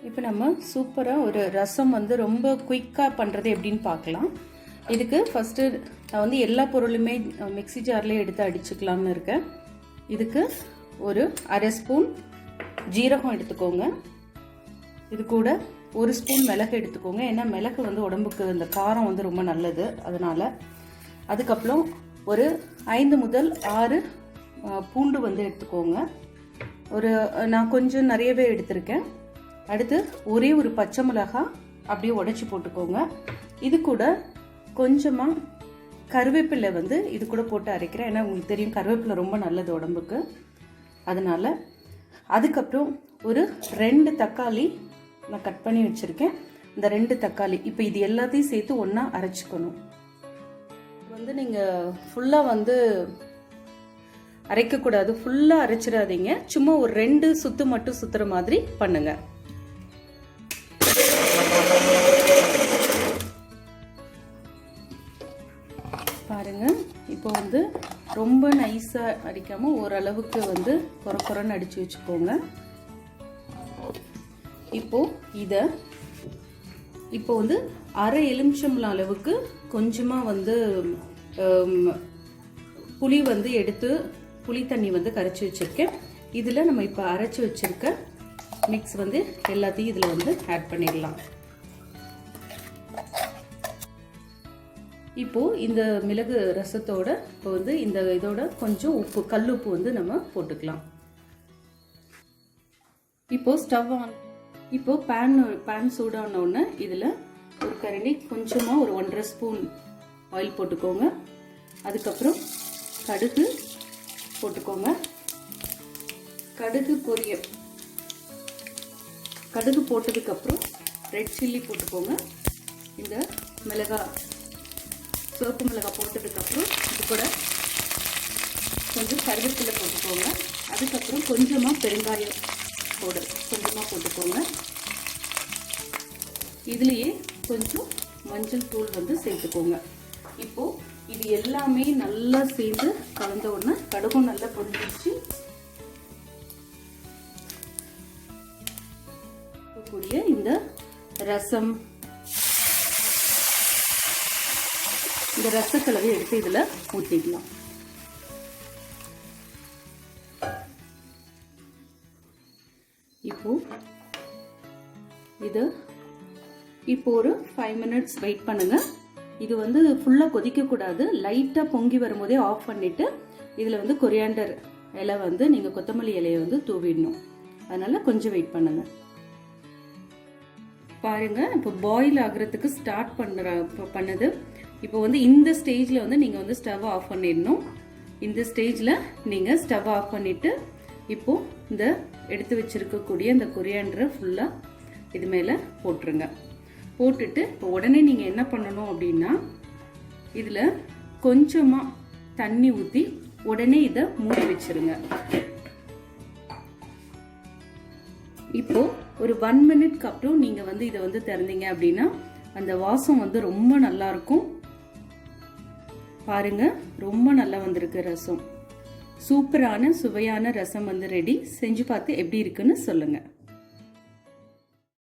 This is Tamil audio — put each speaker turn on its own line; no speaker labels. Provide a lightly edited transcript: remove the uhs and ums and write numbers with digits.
இப்போ நம்ம சூப்பராக ஒரு ரசம் வந்து ரொம்ப குயிக்காக பண்ணுறது எப்படின்னு பார்க்கலாம். இதுக்கு ஃபஸ்ட்டு நான் வந்து எல்லா பொருளுமே மிக்ஸி ஜார்லேயே எடுத்து அடிச்சுக்கலாம்னு இருக்கேன். இதுக்கு ஒரு அரை ஸ்பூன் ஜீரகம் எடுத்துக்கோங்க. இது கூட ஒரு ஸ்பூன் மிளகு எடுத்துக்கோங்க. ஏன்னா மிளகு வந்து உடம்புக்கு இந்த காரம் வந்து ரொம்ப நல்லது, அதனால். அதுக்கப்புறம் ஒரு 5 முதல் 6 பூண்டு வந்து எடுத்துக்கோங்க. நான் கொஞ்சம் நிறையவே எடுத்திருக்கேன். அடுத்து ஒரே ஒரு பச்சை மிளகாய் அப்படியே உடைச்சி போட்டுக்கோங்க. இது கூட கொஞ்சமாக கருவேப்பிலை வந்து இது கூட போட்டு அரைக்கிறேன். ஏன்னா உங்களுக்கு தெரியும் கருவேப்பிலை ரொம்ப நல்லது உடம்புக்கு, அதனால். அதுக்கப்புறம் ஒரு 2 தக்காளி நான் கட் பண்ணி வச்சுருக்கேன். இந்த 2 தக்காளி இப்போ இது எல்லாத்தையும் சேர்த்து ஒன்றா அரைச்சிக்கணும். வந்து நீங்கள் ஃபுல்லாக வந்து அரைக்கக்கூடாது, ஃபுல்லாக அரைச்சிடாதீங்க. சும்மா ஒரு 2 சுற்று மட்டும் சுற்றுற மாதிரி பண்ணுங்கள். பாருங்க, இப்போ வந்து ரொம்ப நைஸாக அடிக்காமல் ஓரளவுக்கு வந்து கொரன்னு அடித்து வச்சுக்கோங்க. இப்போ வந்து அரை எலுமிச்சம்பழம் அளவுக்கு கொஞ்சமாக வந்து புளி வந்து எடுத்து புளி தண்ணி வந்து கரைச்சி வச்சுருக்கேன். இதில் நம்ம இப்போ அரைச்சி வச்சுருக்க மிக்ஸ் வந்து எல்லாத்தையும் இதில் வந்து ஆட் பண்ணிடலாம். இப்போது இந்த மிளகு ரசத்தோட இப்போ வந்து இந்த இதோட கொஞ்சம் உப்பு, கல் உப்பு வந்து நம்ம போட்டுக்கலாம். இப்போது ஸ்டவ் ஆன். இப்போது பேன் சூடான உடனே இதில் ஒரு கரண்டி கொஞ்சமாக ஒரு 1.5 ஸ்பூன் ஆயில் போட்டுக்கோங்க. அதுக்கப்புறம் கடுகு போட்டுக்கோங்க. கடுகு போட்டதுக்கப்புறம் ரெட் சில்லி போட்டுக்கோங்க. இந்த சிவப்பு மிளகாய் போட்டதுக்கப்புறம் இது கூட கொஞ்சம் கருவேப்பிலை போட்டுக்கோங்க. அதுக்கப்புறம் கொஞ்சமாக பெருங்காயம் பவுடர் கொஞ்சமாக போட்டுக்கோங்க. இதுலேயே கொஞ்சம் மஞ்சள் தூள் வந்து சேர்த்துக்கோங்க. இப்போது இது எல்லாமே நல்லா சேர்ந்து கலந்த உடனே கடுகும் நல்லா பொரிஞ்சிச்சு கூடிய இந்த ரசம், இந்த ரசக்கலவை எடுத்து இதில் ஊற்றிக்கலாம். இப்போ ஒரு 5 மினிட்ஸ் வெயிட் பண்ணுங்க. இது வந்து ஃபுல்லாக கொதிக்கக்கூடாது. லைட்டாக பொங்கி வரும்போதே ஆஃப் பண்ணிவிட்டு இதில் வந்து கொரியாண்டர் இலை வந்து நீங்கள் கொத்தமல்லி இலையை வந்து தூவிடணும். அதனால் கொஞ்சம் வெயிட் பண்ணுங்கள். பாருங்கள், இப்போ பாயில் ஆகிறதுக்கு ஸ்டார்ட் பண்ணுது. இப்போ வந்து இந்த ஸ்டேஜில் வந்து நீங்கள் வந்து ஸ்டவ் ஆஃப் பண்ணிடணும். இந்த ஸ்டேஜில் நீங்கள் ஸ்டவ் ஆஃப் பண்ணிவிட்டு இப்போது இந்த எடுத்து வச்சுருக்கக்கூடிய இந்த கொரியாண்டரை ஃபுல்லாக இது மேலே போட்டுருங்க. போட்டுட்டு இப்போ உடனே நீங்கள் என்ன பண்ணணும் அப்படின்னா இதில் கொஞ்சமாக தண்ணி ஊற்றி உடனே இதை மூடி வச்சிருங்க. இப்போது ஒரு 1 மினிட்க்கு அப்புறம் நீங்கள் வந்து இதை வந்து திறந்தீங்க அப்படின்னா அந்த வாசம் வந்து ரொம்ப நல்லாயிருக்கும். பாருங்க, ரொம்ப நல்லா வந்திருக்கு ரசம். சூப்பரான சுவையான ரசம் வந்து ரெடி. செஞ்சு பார்த்து எப்படி இருக்குன்னு சொல்லுங்கள்.